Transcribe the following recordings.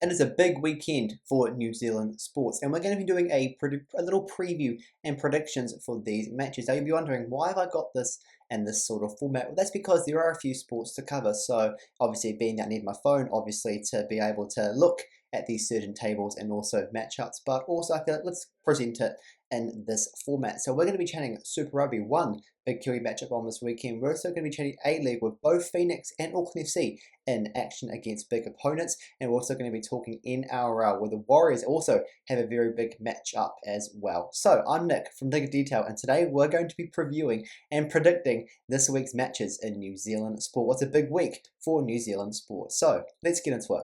It is a big weekend for New Zealand sports, and we're going to be doing a little preview and predictions for these matches. Now, you'll be wondering, why have I got this in this sort of format? Well, that's because there are a few sports to cover. So, obviously, being that I need my phone, obviously, to be able to look at these certain tables and also matchups, but also I feel like let's present it in this format. So, we're going to be chatting Super Rugby, one big Kiwi matchup on this weekend. We're also going to be chatting A-League with both Phoenix and Auckland FC in action against big opponents. And we're also going to be talking NRL, where the Warriors also have a very big matchup as well. So I'm Nick from Nickn'detail, and today we're going to be previewing and predicting this week's matches in New Zealand sport. What's a big week for New Zealand sport? So let's get into it.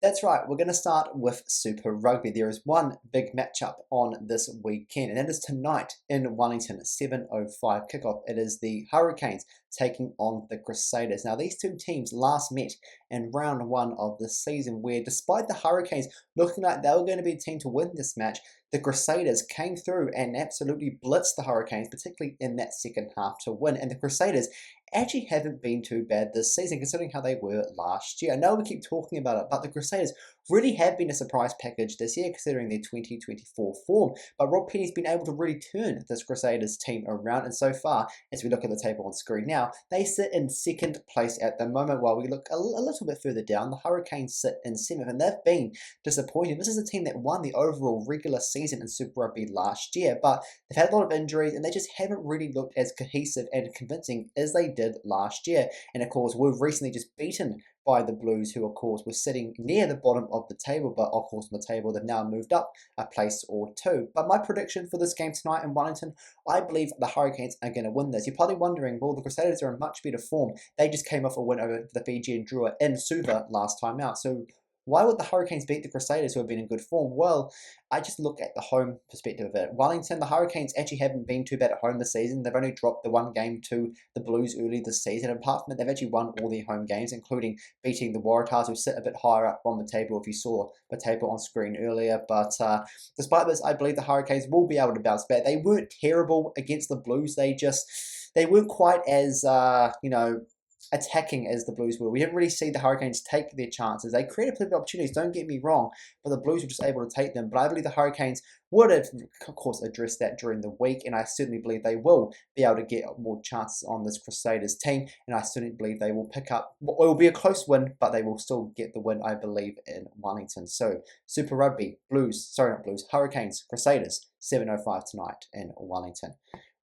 That's right, we're going to start with Super Rugby. There is one big matchup on this weekend, and that is tonight in Wellington, 7:05 kickoff. It is the Hurricanes taking on the Crusaders. Now, these two teams last met in round one of the season, where despite the Hurricanes looking like they were going to be a team to win this match, the Crusaders came through and absolutely blitzed the Hurricanes, particularly in that second half to win. And the Crusaders actually haven't been too bad this season, considering how they were last year. I know we keep talking about it, but the Crusaders really have been a surprise package this year, considering their 2024 form. But Rob Penny's been able to really turn this Crusaders team around, and so far, as we look at the table on screen now, they sit in second place at the moment, while we look a little bit further down, the Hurricanes sit in seventh, and they've been disappointing. This is a team that won the overall regular season in Super Rugby last year, but they've had a lot of injuries, and they just haven't really looked as cohesive and convincing as they did last year. And of course, we've recently just beaten by the Blues, who of course were sitting near the bottom of the table, but of course on the table they've now moved up a place or two. But my prediction for this game tonight in Wellington, I believe the Hurricanes are going to win this. You're probably wondering, well, the Crusaders are in much better form. They just came off a win over the Fijian Drua in Suva last time out. So why would the Hurricanes beat the Crusaders, who have been in good form? Well, I just look at the home perspective of it. Wellington, the Hurricanes actually haven't been too bad at home this season. They've only dropped the one game to the Blues early this season. And apart from it, they've actually won all their home games, including beating the Waratahs, who sit a bit higher up on the table, if you saw the table on screen earlier. But despite this, I believe the Hurricanes will be able to bounce back. They weren't terrible against the Blues. They weren't quite as, attacking as the Blues were. We didn't really see the Hurricanes take their chances. They created plenty of opportunities, don't get me wrong, but the Blues were just able to take them. But I believe the Hurricanes would have, of course, addressed that during the week, and I certainly believe they will be able to get more chances on this Crusaders team, and I certainly believe they will pick up, it will be a close win, but they will still get the win, I believe, in Wellington. So, Super Rugby, Hurricanes, Crusaders, 7:05 tonight in Wellington.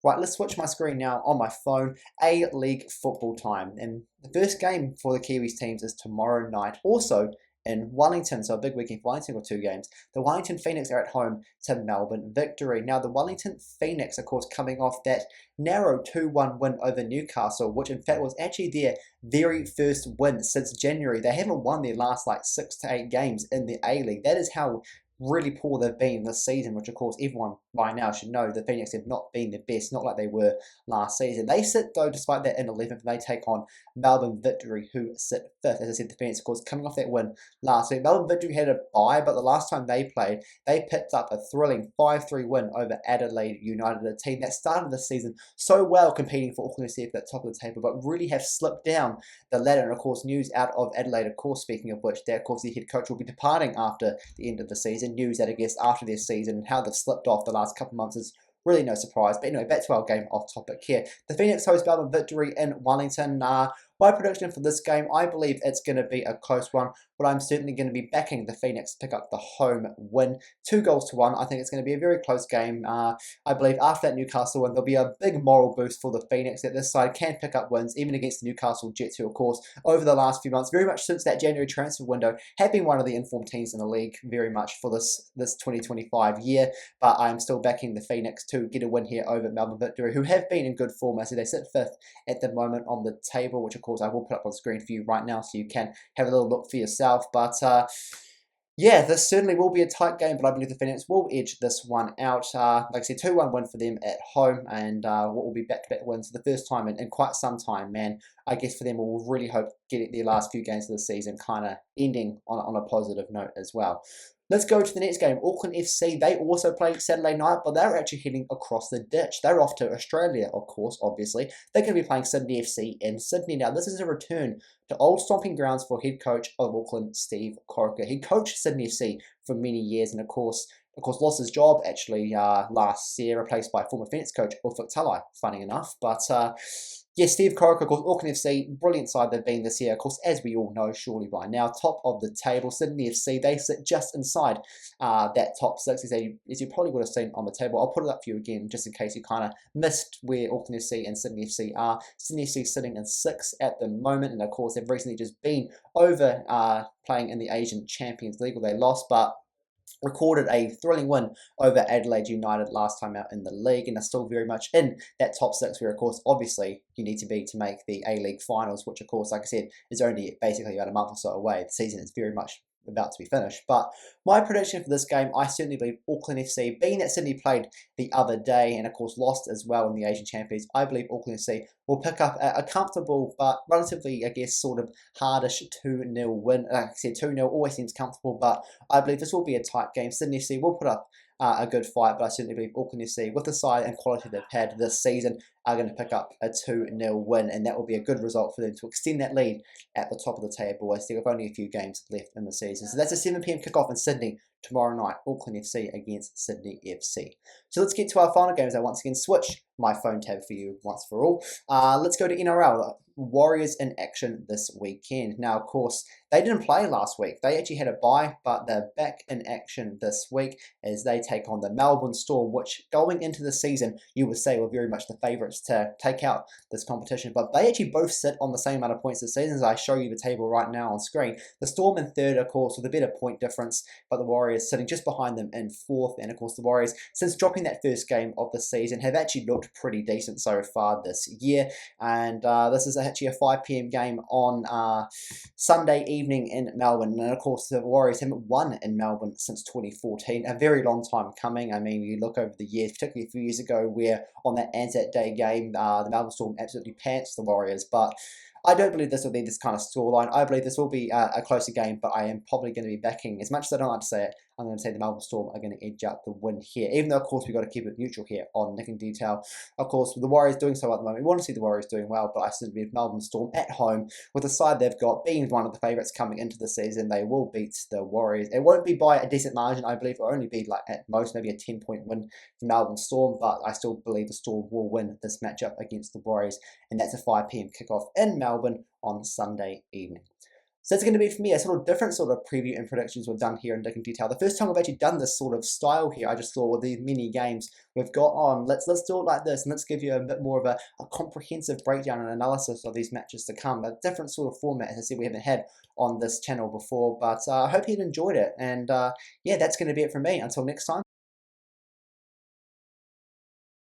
Right, let's switch my screen now on my phone. A-League football time. And the first game for the Kiwis teams is tomorrow night, also in Wellington. So a big weekend for Wellington with two games. The Wellington Phoenix are at home to Melbourne Victory. Now, the Wellington Phoenix, of course, coming off that narrow 2-1 win over Newcastle, which in fact was actually their very first win since January. They haven't won their last 6 to 8 games in the A-League. That is how really poor they've been this season, which of course everyone by now should know the Phoenix have not been the best, not like they were last season. They sit though, despite that, in 11th, and they take on Melbourne Victory, who sit 5th. As I said, the Phoenix, of course, coming off that win last week. Melbourne Victory had a bye, but the last time they played, they picked up a thrilling 5-3 win over Adelaide United, a team that started the season so well, competing for Auckland FC at the top of the table, but really have slipped down the ladder. And of course, news out of Adelaide, of course, speaking of which, that of course the head coach will be departing after the end of the season. News that I guess after their season and how they've slipped off the last couple of months is really no surprise. But anyway, back to our game off topic here. The Phoenix host Melbourne Victory in Wellington. My prediction for this game, I believe it's going to be a close one, but I'm certainly going to be backing the Phoenix to pick up the home win. 2-1. I think it's going to be a very close game. I believe after that Newcastle win, there'll be a big moral boost for the Phoenix, that this side can pick up wins, even against the Newcastle Jets, who, of course, over the last few months, very much since that January transfer window, have been one of the informed teams in the league very much for this 2025 year. But I'm still backing the Phoenix to get a win here over Melbourne Victory, who have been in good form. As they sit 5th at the moment on the table, which of course I will put up on screen for you right now so you can have a little look for yourself. But yeah, this certainly will be a tight game, but I believe the Phoenix will edge this one out. Like I said, 2-1 win for them at home, and what will be back-to-back wins for the first time in quite some time, man. I guess for them, we'll really hope get their last few games of the season kind of ending on a positive note as well. Let's go to the next game. Auckland FC, they also played Saturday night, but they're actually heading across the ditch. They're off to Australia, of course, obviously. They're going to be playing Sydney FC in Sydney. Now, this is a return to old stomping grounds for head coach of Auckland, Steve Corica. He coached Sydney FC for many years and, of course, lost his job actually last year, replaced by former Phoenix coach Ufuk Talai, funny enough. But yeah, Steve Corica, of course, Auckland FC, brilliant side they've been this year. Of course, as we all know, surely by now, top of the table. Sydney FC, they sit just inside that top six, as you probably would have seen on the table. I'll put it up for you again, just in case you kind of missed where Auckland FC and Sydney FC are. Sydney FC sitting in 6th at the moment, and of course, they've recently just been over playing in the Asian Champions League, where they lost, but recorded a thrilling win over Adelaide United last time out in the league, and are still very much in that top 6, where of course obviously you need to be to make the A-League finals, which of course, like I said, is only basically about a month or so away. The season is very much about to be finished. But my prediction for this game, I certainly believe Auckland FC, being that Sydney played the other day and of course lost as well in the Asian Champions, I believe Auckland FC will pick up a comfortable but relatively, I guess, sort of hardish 2-0 win. Like I said, 2-0 always seems comfortable, but I believe this will be a tight game. Sydney FC will put up a good fight, but I certainly believe Auckland FC, with the side and quality they've had this season, are going to pick up a 2-0 win, and that will be a good result for them to extend that lead at the top of the table, as they have only a few games left in the season. So that's a 7 p.m. kickoff in Sydney tomorrow night, Auckland FC against Sydney FC. So let's get to our final games. I once again switch my phone tab for you once for all. Let's go to NRL. Warriors in action this weekend. Now, of course, they didn't play last week. They actually had a bye, but they're back in action this week as they take on the Melbourne Storm, which going into the season, you would say were very much the favourites to take out this competition. But they actually both sit on the same amount of points this season, as I show you the table right now on screen. The Storm in 3rd, of course, with a better point difference, but the Warriors sitting just behind them in 4th. And of course, the Warriors, since dropping that first game of the season, have actually looked pretty decent so far this year. And this is actually a 5 p.m. game on Sunday evening in Melbourne. And of course, the Warriors haven't won in Melbourne since 2014. A very long time coming. I mean, you look over the years, particularly a few years ago, where on that Anzac Day game, the Melbourne Storm absolutely pants the Warriors. But I don't believe this will be this kind of scoreline. I believe this will be a closer game, but I am probably going to be backing, as much as I don't like to say it, I'm going to say the Melbourne Storm are going to edge out the win here. Even though, of course, we've got to keep it neutral here on Nickn'detail. Of course, with the Warriors doing so at the moment, we want to see the Warriors doing well, but I still believe Melbourne Storm at home, with the side they've got, being one of the favourites coming into the season, they will beat the Warriors. It won't be by a decent margin, I believe. It'll only be like at most maybe a 10-point win for Melbourne Storm, but I still believe the Storm will win this matchup against the Warriors, and that's a 5 p.m. kickoff in Melbourne on Sunday evening. So that's going to be, for me, a sort of different sort of preview and predictions we've done here in Nickn'detail. The first time I've actually done this sort of style here, I just thought with these mini games we've got on, let's do it like this, and let's give you a bit more of a comprehensive breakdown and analysis of these matches to come. A different sort of format, as I said, we haven't had on this channel before, but I hope you enjoyed it. And yeah, that's going to be it from me. Until next time.